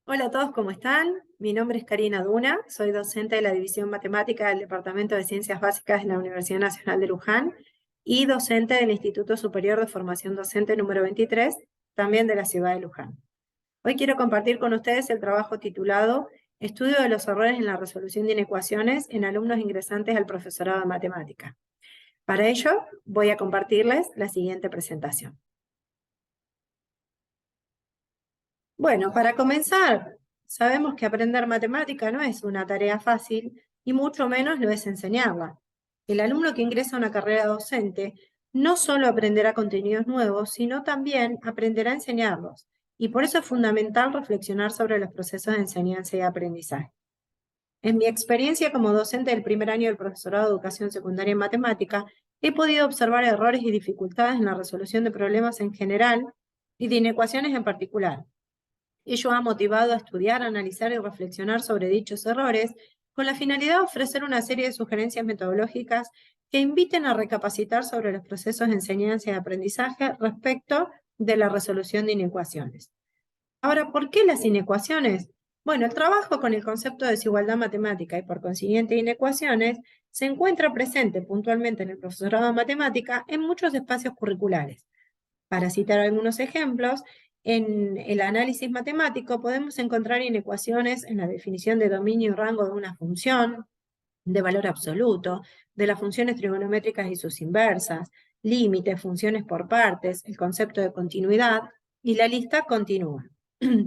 Hola a todos, ¿cómo están? Mi nombre es Karina Duna, soy docente de la División Matemática del Departamento de Ciencias Básicas de la Universidad Nacional de Luján y docente del Instituto Superior de Formación Docente número 23, también de la ciudad de Luján. Hoy quiero compartir con ustedes el trabajo titulado Estudio de los errores en la resolución de inecuaciones en alumnos ingresantes al profesorado de matemática. Para ello, voy a compartirles la siguiente presentación. Bueno, para comenzar, sabemos que aprender matemática no es una tarea fácil y mucho menos lo es enseñarla. El alumno que ingresa a una carrera docente no solo aprenderá contenidos nuevos, sino también aprenderá a enseñarlos. Y por eso es fundamental reflexionar sobre los procesos de enseñanza y aprendizaje. En mi experiencia como docente del primer año del profesorado de educación secundaria en matemática, he podido observar errores y dificultades en la resolución de problemas en general y de inecuaciones en particular. Ello ha motivado a estudiar, analizar y reflexionar sobre dichos errores, con la finalidad de ofrecer una serie de sugerencias metodológicas que inviten a recapacitar sobre los procesos de enseñanza y aprendizaje respecto de la resolución de inecuaciones. Ahora, ¿por qué las inecuaciones? Bueno, el trabajo con el concepto de desigualdad matemática y por consiguiente inecuaciones se encuentra presente puntualmente en el profesorado de matemática en muchos espacios curriculares. Para citar algunos ejemplos, en el análisis matemático podemos encontrar inecuaciones en la definición de dominio y rango de una función, de valor absoluto, de las funciones trigonométricas y sus inversas, límites, funciones por partes, el concepto de continuidad, y la lista continúa.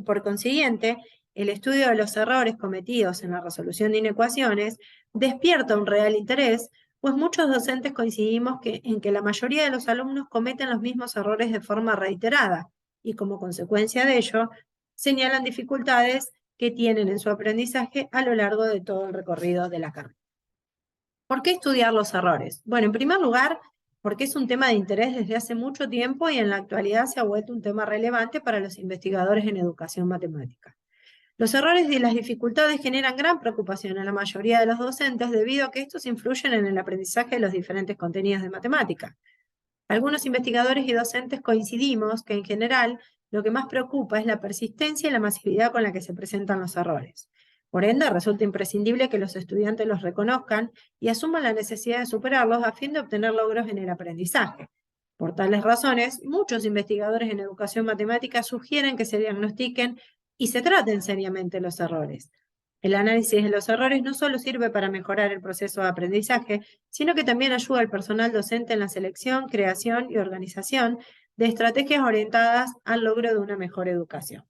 Por consiguiente, el estudio de los errores cometidos en la resolución de inecuaciones despierta un real interés, pues muchos docentes coincidimos en que la mayoría de los alumnos cometen los mismos errores de forma reiterada y como consecuencia de ello señalan dificultades que tienen en su aprendizaje a lo largo de todo el recorrido de la carrera. ¿Por qué estudiar los errores? Bueno, en primer lugar, porque es un tema de interés desde hace mucho tiempo y en la actualidad se ha vuelto un tema relevante para los investigadores en educación matemática. Los errores y las dificultades generan gran preocupación a la mayoría de los docentes debido a que estos influyen en el aprendizaje de los diferentes contenidos de matemática. Algunos investigadores y docentes coincidimos que en general lo que más preocupa es la persistencia y la masividad con la que se presentan los errores. Por ende, resulta imprescindible que los estudiantes los reconozcan y asuman la necesidad de superarlos a fin de obtener logros en el aprendizaje. Por tales razones, muchos investigadores en educación matemática sugieren que se diagnostiquen y se traten seriamente los errores. El análisis de los errores no solo sirve para mejorar el proceso de aprendizaje, sino que también ayuda al personal docente en la selección, creación y organización de estrategias orientadas al logro de una mejor educación.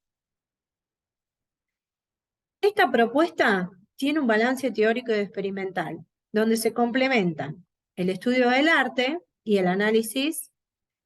Esta propuesta tiene un balance teórico y experimental, donde se complementan el estudio del arte y el análisis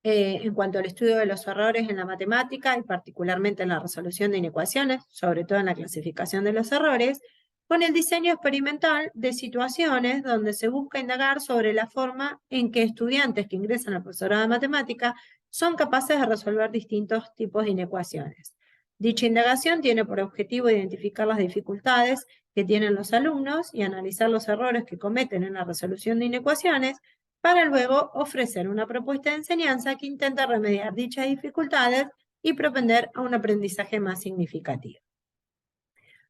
en cuanto al estudio de los errores en la matemática y particularmente en la resolución de inecuaciones, sobre todo en la clasificación de los errores, con el diseño experimental de situaciones donde se busca indagar sobre la forma en que estudiantes que ingresan al profesorado de matemática son capaces de resolver distintos tipos de inecuaciones. Dicha indagación tiene por objetivo identificar las dificultades que tienen los alumnos y analizar los errores que cometen en la resolución de inecuaciones para luego ofrecer una propuesta de enseñanza que intenta remediar dichas dificultades y propender a un aprendizaje más significativo.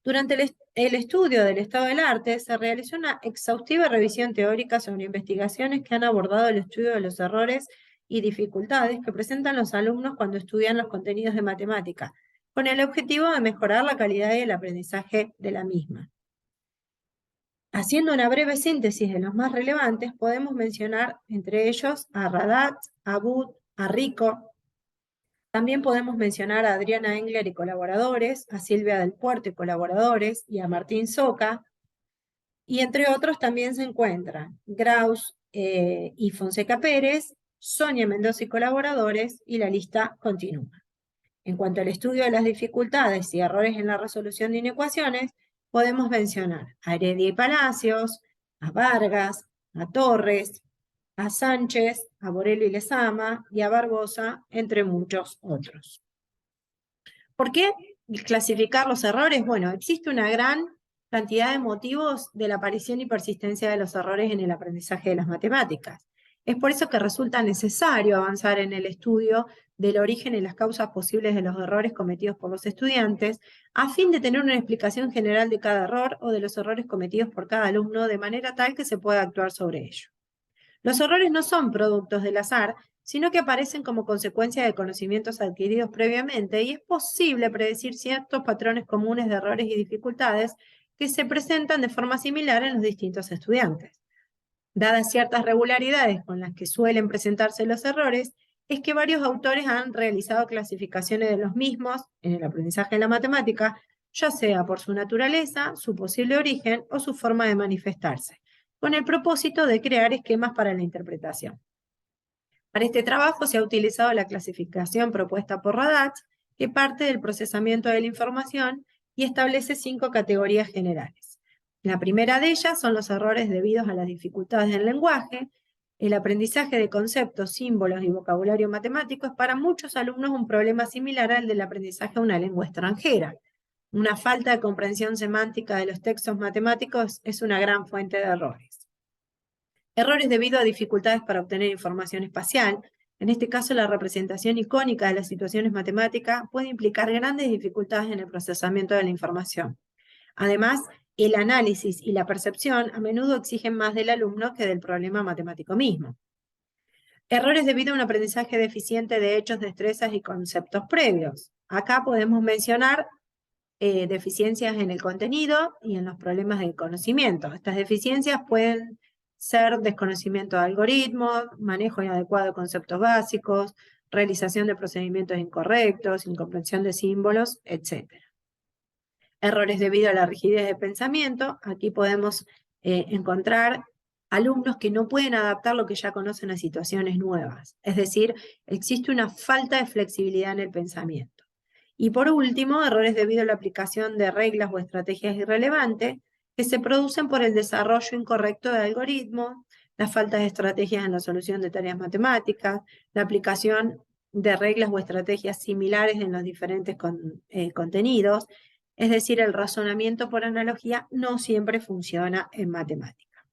Durante el estudio del estado del arte, se realizó una exhaustiva revisión teórica sobre investigaciones que han abordado el estudio de los errores y dificultades que presentan los alumnos cuando estudian los contenidos de matemática, con el objetivo de mejorar la calidad y el aprendizaje de la misma. Haciendo una breve síntesis de los más relevantes, podemos mencionar entre ellos a Radat, a Bud, a Rico. También podemos mencionar a Adriana Engler y colaboradores, a Silvia del Puerto y colaboradores, y a Martín Soca. Y entre otros también se encuentran Graus y Fonseca Pérez, Sonia Mendoza y colaboradores, y la lista continúa. En cuanto al estudio de las dificultades y errores en la resolución de inecuaciones, podemos mencionar a Heredia y Palacios, a Vargas, a Torres, a Sánchez, a Borelli y Lezama y a Barbosa, entre muchos otros. ¿Por qué clasificar los errores? Bueno, existe una gran cantidad de motivos de la aparición y persistencia de los errores en el aprendizaje de las matemáticas. Es por eso que resulta necesario avanzar en el estudio del origen y las causas posibles de los errores cometidos por los estudiantes, a fin de tener una explicación general de cada error o de los errores cometidos por cada alumno, de manera tal que se pueda actuar sobre ello. Los errores no son productos del azar, sino que aparecen como consecuencia de conocimientos adquiridos previamente, y es posible predecir ciertos patrones comunes de errores y dificultades que se presentan de forma similar en los distintos estudiantes. Dadas ciertas regularidades con las que suelen presentarse los errores, es que varios autores han realizado clasificaciones de los mismos en el aprendizaje de la matemática, ya sea por su naturaleza, su posible origen o su forma de manifestarse, con el propósito de crear esquemas para la interpretación. Para este trabajo se ha utilizado la clasificación propuesta por Radatz, que parte del procesamiento de la información y establece 5 categorías generales. La primera de ellas son los errores debidos a las dificultades del lenguaje. El aprendizaje de conceptos, símbolos y vocabulario matemático es para muchos alumnos un problema similar al del aprendizaje de una lengua extranjera. Una falta de comprensión semántica de los textos matemáticos es una gran fuente de errores. Errores debido a dificultades para obtener información espacial. En este caso, la representación icónica de las situaciones matemáticas puede implicar grandes dificultades en el procesamiento de la información. Además, el análisis y la percepción a menudo exigen más del alumno que del problema matemático mismo. Errores debido a un aprendizaje deficiente de hechos, destrezas y conceptos previos. Acá podemos mencionar deficiencias en el contenido y en los problemas de conocimiento. Estas deficiencias pueden ser desconocimiento de algoritmos, manejo inadecuado de conceptos básicos, realización de procedimientos incorrectos, incomprensión de símbolos, etc. Errores debido a la rigidez de pensamiento. Aquí podemos encontrar alumnos que no pueden adaptar lo que ya conocen a situaciones nuevas. Es decir, existe una falta de flexibilidad en el pensamiento. Y por último, errores debido a la aplicación de reglas o estrategias irrelevantes que se producen por el desarrollo incorrecto de algoritmos, la falta de estrategias en la solución de tareas matemáticas, la aplicación de reglas o estrategias similares en los diferentes contenidos. Es decir, el razonamiento por analogía no siempre funciona en matemática.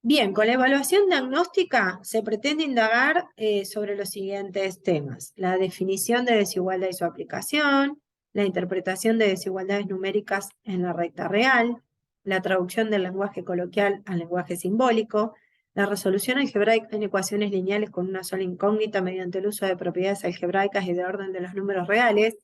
Bien, con la evaluación diagnóstica se pretende indagar sobre los siguientes temas: la definición de desigualdad y su aplicación, la interpretación de desigualdades numéricas en la recta real, la traducción del lenguaje coloquial al lenguaje simbólico, la resolución algebraica en ecuaciones lineales con una sola incógnita mediante el uso de propiedades algebraicas y de orden de los números reales,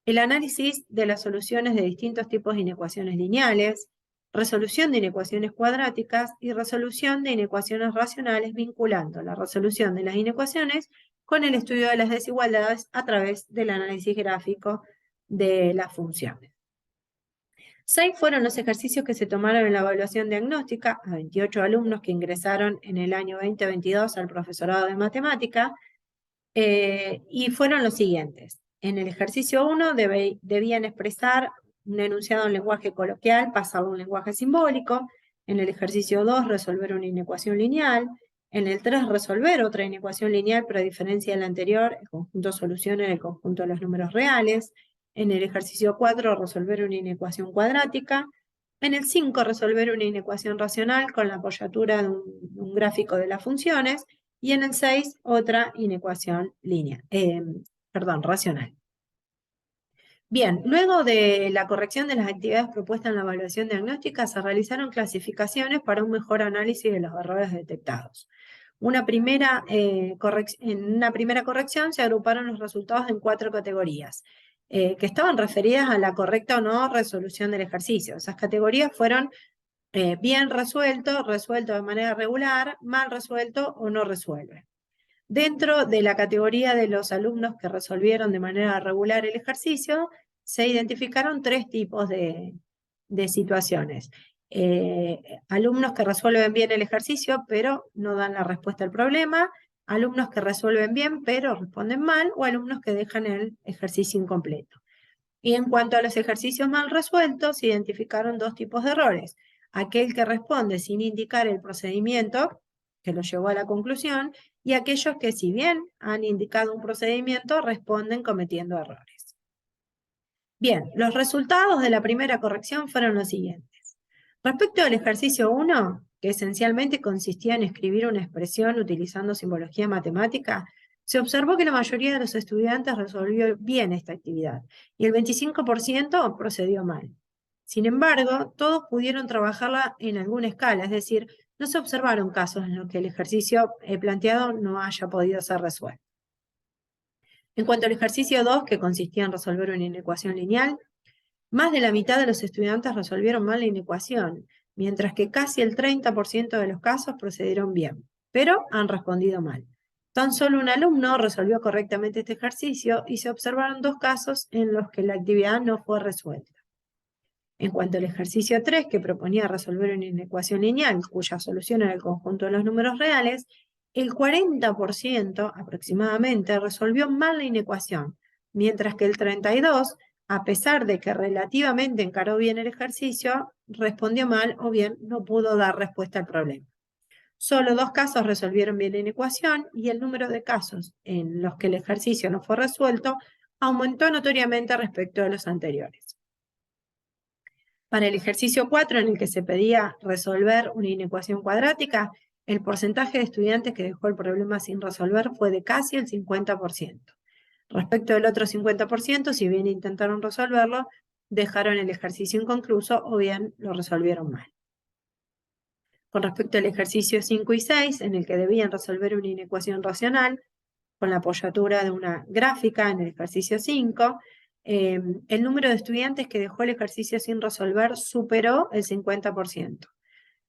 el análisis de las soluciones de distintos tipos de inecuaciones lineales, resolución de inecuaciones cuadráticas y resolución de inecuaciones racionales, vinculando la resolución de las inecuaciones con el estudio de las desigualdades a través del análisis gráfico de las funciones. 6 fueron los ejercicios que se tomaron en la evaluación diagnóstica a 28 alumnos que ingresaron en el año 2022 al profesorado de matemática, y fueron los siguientes. En el ejercicio 1 debían expresar un enunciado en lenguaje coloquial, pasarlo a un lenguaje simbólico. En el ejercicio 2, resolver una inecuación lineal. En el 3, resolver otra inecuación lineal, pero a diferencia de la anterior, el conjunto soluciona en el conjunto de los números reales. En el ejercicio 4, resolver una inecuación cuadrática. En el 5, resolver una inecuación racional con la apoyatura de un gráfico de las funciones. Y en el 6, otra inecuación racional. Bien, luego de la corrección de las actividades propuestas en la evaluación diagnóstica, se realizaron clasificaciones para un mejor análisis de los errores detectados. En una primera corrección se agruparon los resultados en 4 categorías, que estaban referidas a la correcta o no resolución del ejercicio. Esas categorías fueron bien resuelto, resuelto de manera regular, mal resuelto o no resuelve. Dentro de la categoría de los alumnos que resolvieron de manera regular el ejercicio, se identificaron 3 tipos de situaciones. Alumnos que resuelven bien el ejercicio, pero no dan la respuesta al problema, alumnos que resuelven bien, pero responden mal, o alumnos que dejan el ejercicio incompleto. Y en cuanto a los ejercicios mal resueltos, se identificaron 2 tipos de errores: aquel que responde sin indicar el procedimiento que lo llevó a la conclusión, y aquellos que, si bien han indicado un procedimiento, responden cometiendo errores. Bien, los resultados de la primera corrección fueron los siguientes. Respecto al ejercicio 1, que esencialmente consistía en escribir una expresión utilizando simbología matemática, Se observó que la mayoría de los estudiantes resolvió bien esta actividad y el 25% procedió mal. Sin embargo, todos pudieron trabajarla en alguna escala, es decir, no se observaron casos en los que el ejercicio planteado no haya podido ser resuelto. En cuanto al ejercicio 2, que consistía en resolver una inecuación lineal, más de la mitad de los estudiantes resolvieron mal la inecuación, mientras que casi el 30% de los casos procedieron bien, pero han respondido mal. Tan solo un alumno resolvió correctamente este ejercicio y se observaron 2 casos en los que la actividad no fue resuelta. En cuanto al ejercicio 3, que proponía resolver una inecuación lineal cuya solución era el conjunto de los números reales, el 40% aproximadamente resolvió mal la inecuación, mientras que el 32%, a pesar de que relativamente encaró bien el ejercicio, respondió mal o bien no pudo dar respuesta al problema. Solo 2 casos resolvieron bien la inecuación y el número de casos en los que el ejercicio no fue resuelto aumentó notoriamente respecto a los anteriores. Para el ejercicio 4, en el que se pedía resolver una inecuación cuadrática, el porcentaje de estudiantes que dejó el problema sin resolver fue de casi el 50%. Respecto del otro 50%, si bien intentaron resolverlo, dejaron el ejercicio inconcluso o bien lo resolvieron mal. Con respecto al ejercicio 5 y 6, en el que debían resolver una inecuación racional, con la apoyatura de una gráfica en el ejercicio 5, el número de estudiantes que dejó el ejercicio sin resolver superó el 50%.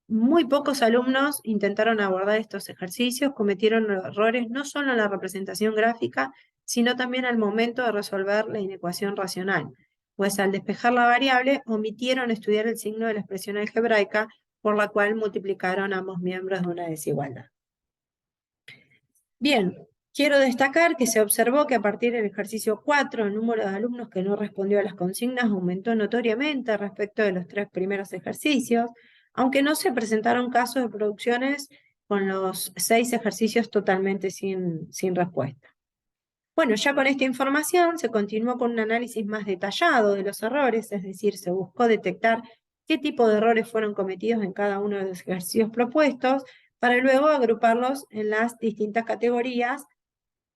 Muy pocos alumnos intentaron abordar estos ejercicios, cometieron errores no solo en la representación gráfica, sino también al momento de resolver la inecuación racional, pues al despejar la variable omitieron estudiar el signo de la expresión algebraica por la cual multiplicaron ambos miembros de una desigualdad. Bien, quiero destacar que se observó que a partir del ejercicio 4, el número de alumnos que no respondió a las consignas aumentó notoriamente respecto de los 3 primeros ejercicios, aunque no se presentaron casos de producciones con los 6 ejercicios totalmente sin respuesta. Bueno, ya con esta información se continuó con un análisis más detallado de los errores, es decir, se buscó detectar qué tipo de errores fueron cometidos en cada uno de los ejercicios propuestos, para luego agruparlos en las distintas categorías,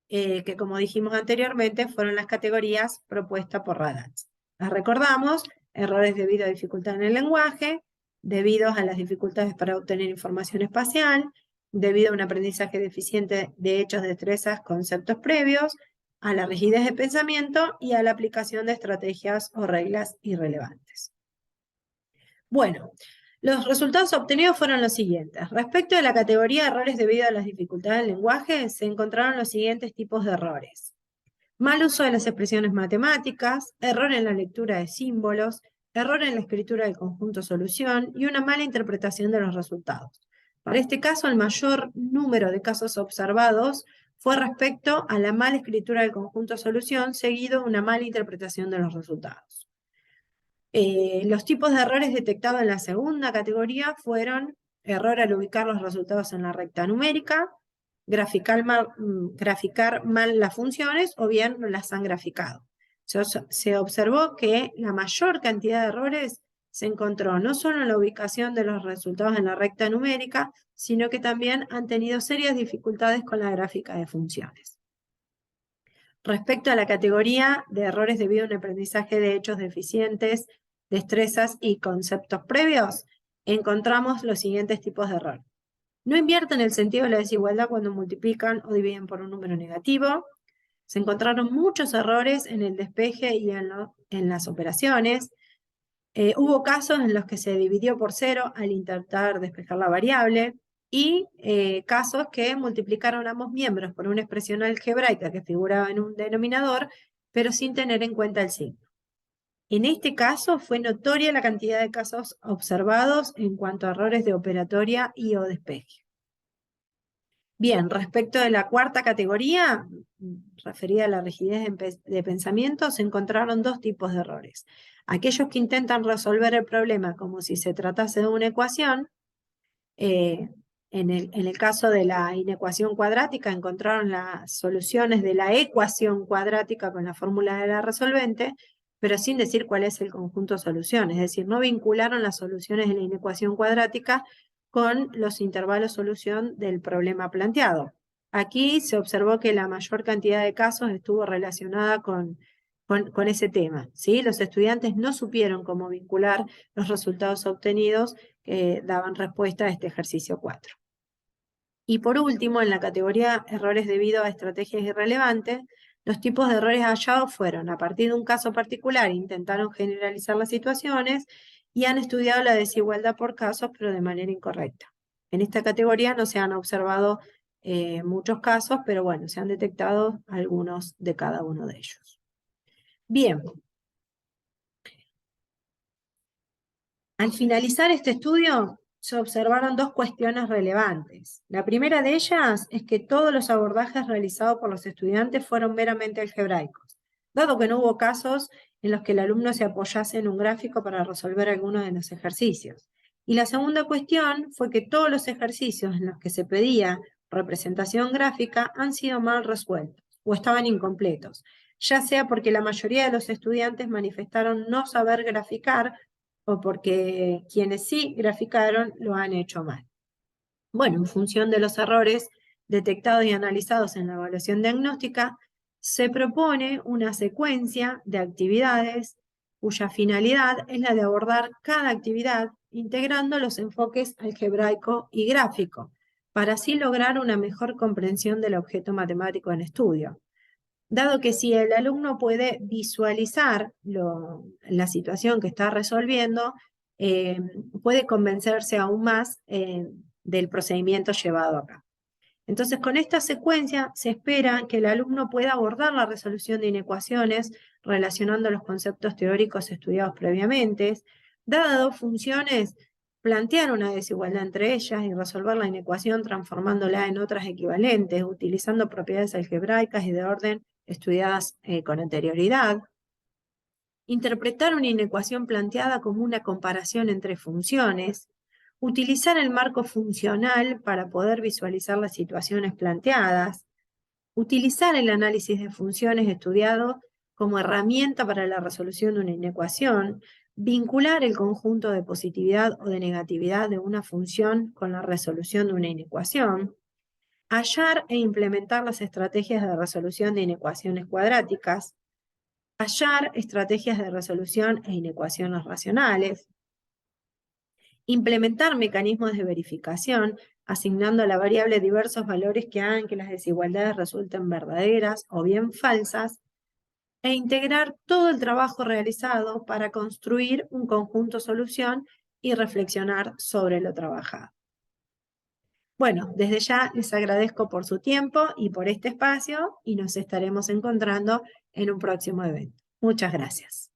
que como dijimos anteriormente, fueron las categorías propuestas por Raddatz. Las recordamos: errores debido a dificultad en el lenguaje, debido a las dificultades para obtener información espacial, debido a un aprendizaje deficiente de hechos, destrezas, conceptos previos, a la rigidez de pensamiento y a la aplicación de estrategias o reglas irrelevantes. Bueno, los resultados obtenidos fueron los siguientes. Respecto de la categoría de errores debido a las dificultades del lenguaje, se encontraron los siguientes tipos de errores: mal uso de las expresiones matemáticas, error en la lectura de símbolos, error en la escritura del conjunto solución y una mala interpretación de los resultados. Para este caso, el mayor número de casos observados fue respecto a la mala escritura del conjunto solución, seguido de una mala interpretación de los resultados. Los tipos de errores detectados en la segunda categoría fueron error al ubicar los resultados en la recta numérica, graficar mal las funciones o bien no las han graficado. Se observó que la mayor cantidad de errores se encontró no solo en la ubicación de los resultados en la recta numérica, sino que también han tenido serias dificultades con la gráfica de funciones. Respecto a la categoría de errores debido a un aprendizaje de hechos deficientes, destrezas y conceptos previos, encontramos los siguientes tipos de error. No invierten el sentido de la desigualdad cuando multiplican o dividen por un número negativo. Se encontraron muchos errores en el despeje y en las operaciones. Hubo casos en los que se dividió por 0 al intentar despejar la variable, y casos que multiplicaron ambos miembros por una expresión algebraica que figuraba en un denominador, pero sin tener en cuenta el signo. En este caso fue notoria la cantidad de casos observados en cuanto a errores de operatoria y o despeje. Bien, respecto de la cuarta categoría, referida a la rigidez de pensamiento, se encontraron 2 tipos de errores. Aquellos que intentan resolver el problema como si se tratase de una ecuación. En el caso de la inecuación cuadrática, encontraron las soluciones de la ecuación cuadrática con la fórmula de la resolvente, pero sin decir cuál es el conjunto de soluciones. Es decir, no vincularon las soluciones de la inecuación cuadrática con los intervalos solución del problema planteado. Aquí se observó que la mayor cantidad de casos estuvo relacionada con ese tema, ¿sí? Los estudiantes no supieron cómo vincular los resultados obtenidos que daban respuesta a este ejercicio 4. Y por último, en la categoría errores debido a estrategias irrelevantes, los tipos de errores hallados fueron, a partir de un caso particular, intentaron generalizar las situaciones y han estudiado la desigualdad por casos, pero de manera incorrecta. En esta categoría no se han observado muchos casos, pero bueno, se han detectado algunos de cada uno de ellos. Bien. Al finalizar este estudio, se observaron dos cuestiones relevantes. La primera de ellas es que todos los abordajes realizados por los estudiantes fueron meramente algebraicos, dado que no hubo casos en los que el alumno se apoyase en un gráfico para resolver alguno de los ejercicios. Y la segunda cuestión fue que todos los ejercicios en los que se pedía representación gráfica han sido mal resueltos o estaban incompletos, ya sea porque la mayoría de los estudiantes manifestaron no saber graficar o porque quienes sí graficaron lo han hecho mal. Bueno, en función de los errores detectados y analizados en la evaluación diagnóstica, se propone una secuencia de actividades cuya finalidad es la de abordar cada actividad integrando los enfoques algebraico y gráfico, para así lograr una mejor comprensión del objeto matemático en estudio. Dado que si el alumno puede visualizar la situación que está resolviendo, puede convencerse aún más del procedimiento llevado acá. Entonces, con esta secuencia se espera que el alumno pueda abordar la resolución de inecuaciones relacionando los conceptos teóricos estudiados previamente, dadas dos funciones, plantear una desigualdad entre ellas y resolver la inecuación transformándola en otras equivalentes, utilizando propiedades algebraicas y de orden estudiadas con anterioridad. Interpretar una inecuación planteada como una comparación entre funciones, utilizar el marco funcional para poder visualizar las situaciones planteadas, utilizar el análisis de funciones estudiado como herramienta para la resolución de una inecuación, vincular el conjunto de positividad o de negatividad de una función con la resolución de una inecuación, hallar e implementar las estrategias de resolución de inecuaciones cuadráticas, hallar estrategias de resolución e inecuaciones racionales, implementar mecanismos de verificación, asignando a la variable diversos valores que hagan que las desigualdades resulten verdaderas o bien falsas, e integrar todo el trabajo realizado para construir un conjunto solución y reflexionar sobre lo trabajado. Bueno, desde ya les agradezco por su tiempo y por este espacio y nos estaremos encontrando en un próximo evento. Muchas gracias.